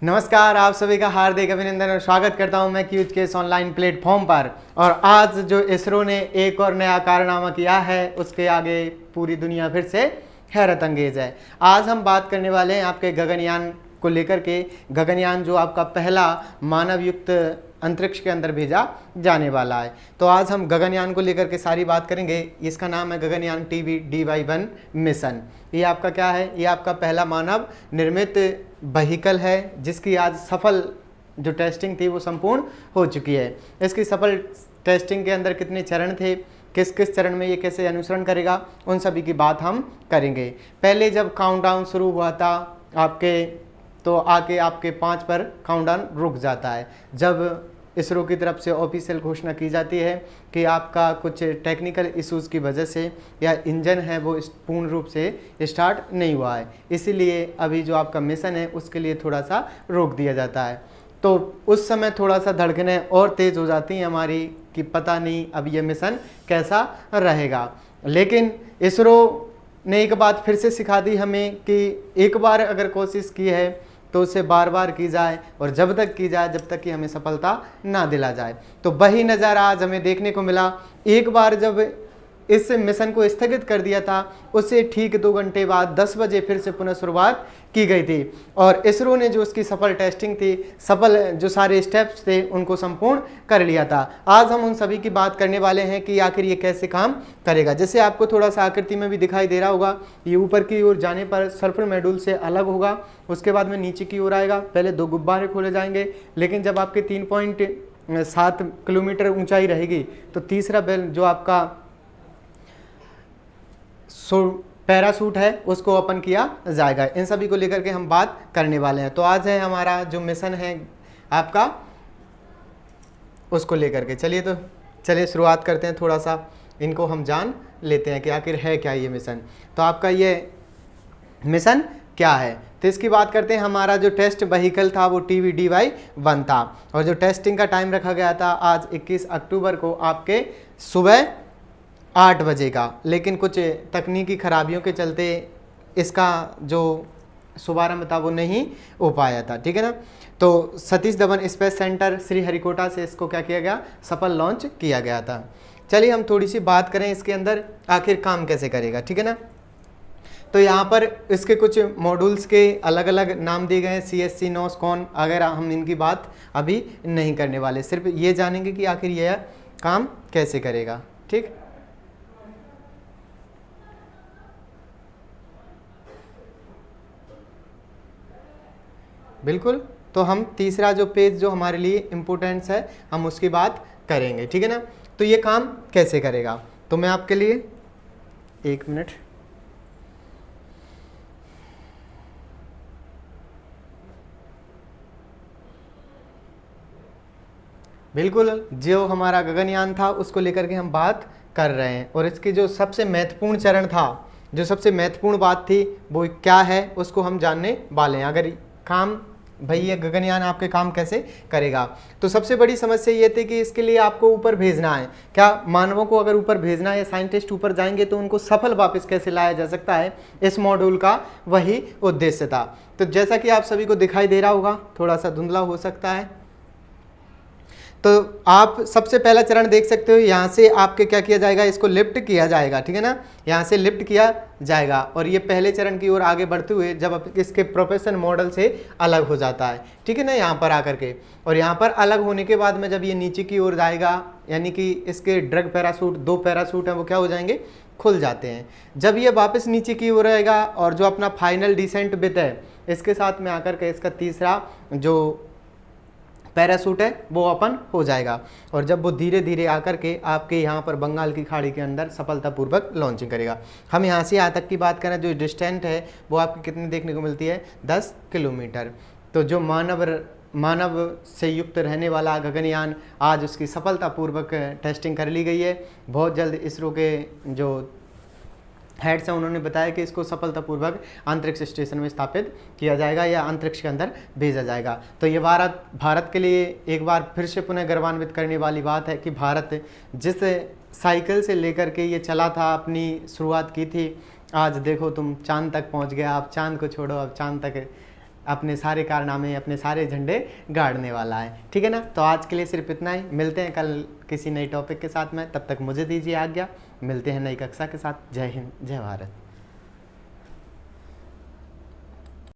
नमस्कार, आप सभी का हार्दिक अभिनंदन और स्वागत करता हूं मैं क्यूज के इस ऑनलाइन प्लेटफॉर्म पर। और आज जो इसरो ने एक और नया कारनामा किया है उसके आगे पूरी दुनिया फिर से हैरत अंगेज है। आज हम बात करने वाले हैं आपके गगनयान को लेकर के। गगनयान जो आपका पहला मानव युक्त अंतरिक्ष के अंदर भेजा जाने वाला है। तो आज हम गगनयान को लेकर के सारी बात करेंगे। इसका नाम है गगनयान TVDY-1 मिशन। ये आपका क्या है? ये आपका पहला मानव निर्मित व्हीकल है जिसकी आज सफल जो टेस्टिंग थी वो संपूर्ण हो चुकी है। इसकी सफल टेस्टिंग के अंदर कितने चरण थे, किस किस चरण में ये कैसे अनुसरण करेगा, उन सभी की बात हम करेंगे। पहले जब काउंटडाउन शुरू हुआ था आपके, तो आके आपके 5 पर काउंटडाउन रुक जाता है। जब इसरो की तरफ से ऑफिशियल घोषणा की जाती है कि आपका कुछ टेक्निकल इश्यूज़ की वजह से या इंजन है वो पूर्ण रूप से स्टार्ट नहीं हुआ है, इसीलिए अभी जो आपका मिशन है उसके लिए थोड़ा सा रोक दिया जाता है। तो उस समय थोड़ा सा धड़कनें और तेज़ हो जाती हैं हमारी कि पता नहीं अब ये मिशन कैसा रहेगा। लेकिन इसरो ने एक बात फिर से सिखा दी हमें कि एक बार अगर कोशिश की है तो उसे बार बार की जाए, और जब तक की जाए जब तक कि हमें सफलता ना दिला जाए। तो वही नज़ारा आज हमें देखने को मिला। एक बार जब इस मिशन को स्थगित कर दिया था उससे ठीक 2 घंटे बाद 10 बजे फिर से पुनः शुरुआत की गई थी, और इसरो ने जो उसकी सफल टेस्टिंग थी, सफल जो सारे स्टेप्स थे उनको संपूर्ण कर लिया था। आज हम उन सभी की बात करने वाले हैं कि आखिर ये कैसे काम करेगा। जैसे आपको थोड़ा सा आकृति में भी दिखाई दे रहा होगा, ये ऊपर की ओर जाने पर सल्फर मॉड्यूल से अलग होगा, उसके बाद में नीचे की ओर आएगा। पहले 2 गुब्बारे खोले जाएंगे, लेकिन जब आपके 3.7 किलोमीटर ऊंचाई रहेगी तो तीसरा बेल जो आपका पैरासूट है उसको ओपन किया जाएगा। इन सभी को लेकर के हम बात करने वाले हैं। तो आज है हमारा जो मिशन है आपका, उसको लेकर के चलिए शुरुआत करते हैं। थोड़ा सा इनको हम जान लेते हैं कि आखिर है क्या ये मिशन। तो आपका ये मिशन क्या है, तो इसकी बात करते हैं। हमारा जो टेस्ट व्हीकल था वो TVDY-1 था, और जो टेस्टिंग का टाइम रखा गया था आज 21 अक्टूबर को आपके सुबह 8 बजे का। लेकिन कुछ तकनीकी खराबियों के चलते इसका जो शुभारंभ था वो नहीं हो पाया था, ठीक है ना। तो सतीश धवन स्पेस सेंटर श्रीहरिकोटा से इसको क्या किया गया, सफल लॉन्च किया गया था। चलिए हम थोड़ी सी बात करें इसके अंदर आखिर काम कैसे करेगा, ठीक है ना। तो यहाँ पर इसके कुछ मॉड्यूल्स के अलग अलग नाम दिए गए हैं, CSC, नॉस, कॉन वगैरह। हम इनकी बात अभी नहीं करने वाले, सिर्फ ये जानेंगे कि आखिर यह काम कैसे करेगा, ठीक। बिल्कुल। तो हम तीसरा जो पेज जो हमारे लिए इम्पोर्टेंस है हम उसकी बात करेंगे, ठीक है ना। तो ये काम कैसे करेगा, तो मैं आपके लिए 1 मिनट। बिल्कुल, जो हमारा गगनयान था उसको लेकर के हम बात कर रहे हैं, और इसकी जो सबसे महत्वपूर्ण चरण था, जो सबसे महत्वपूर्ण बात थी वो क्या है उसको हम जानने वाले हैं। अगर काम भाई ये गगनयान आपके काम कैसे करेगा, तो सबसे बड़ी समस्या ये थी कि इसके लिए आपको ऊपर भेजना है। क्या मानवों को अगर ऊपर भेजना है या साइंटिस्ट ऊपर जाएंगे तो उनको सफल वापस कैसे लाया जा सकता है, इस मॉड्यूल का वही उद्देश्य था। तो जैसा कि आप सभी को दिखाई दे रहा होगा, थोड़ा सा धुंधला हो सकता है, तो आप सबसे पहला चरण देख सकते हो। यहाँ से आपके क्या किया जाएगा, इसको लिफ्ट किया जाएगा, ठीक है ना। यहाँ से लिफ्ट किया जाएगा, और ये पहले चरण की ओर आगे बढ़ते हुए जब इसके प्रोपेल्शन मॉडल से अलग हो जाता है, ठीक है ना, यहाँ पर आकर के। और यहाँ पर अलग होने के बाद में जब ये नीचे की ओर जाएगा, यानी कि इसके ड्रग पैरासूट, 2 पैरासूट हैं वो क्या हो जाएंगे, खुल जाते हैं। जब ये वापस नीचे की ओर आएगा और जो अपना फाइनल डिसेंट विथ है इसके साथ में आकर के इसका तीसरा जो पैरासूट है वो ओपन हो जाएगा, और जब वो धीरे धीरे आकर के आपके यहाँ पर बंगाल की खाड़ी के अंदर सफलतापूर्वक लॉन्चिंग करेगा। हम यहाँ से यहाँ तक की बात करें, जो डिस्टेंस है वो आपकी कितनी देखने को मिलती है, 10 किलोमीटर। तो जो मानव से युक्त रहने वाला गगनयान आज उसकी सफलतापूर्वक टेस्टिंग कर ली गई है। बहुत जल्द इसरो के जो हेड्स हैं उन्होंने बताया कि इसको सफलतापूर्वक अंतरिक्ष स्टेशन में स्थापित किया जाएगा या अंतरिक्ष के अंदर भेजा जाएगा। तो ये भारत के लिए एक बार फिर से पुनः गौरवान्वित करने वाली बात है कि भारत जिस साइकिल से लेकर के ये चला था, अपनी शुरुआत की थी, आज देखो तुम चांद तक पहुंच गया। आप चांद को छोड़ो, अब चांद तक अपने सारे कारनामे, अपने सारे झंडे गाड़ने वाला है। ठीक है ना। तो आज के लिए सिर्फ इतना ही, मिलते हैं कल किसी नए टॉपिक के साथ में। तब तक मुझे दीजिए आज्ञा, मिलते हैं नई कक्षा के साथ। जय हिंद, जय भारत।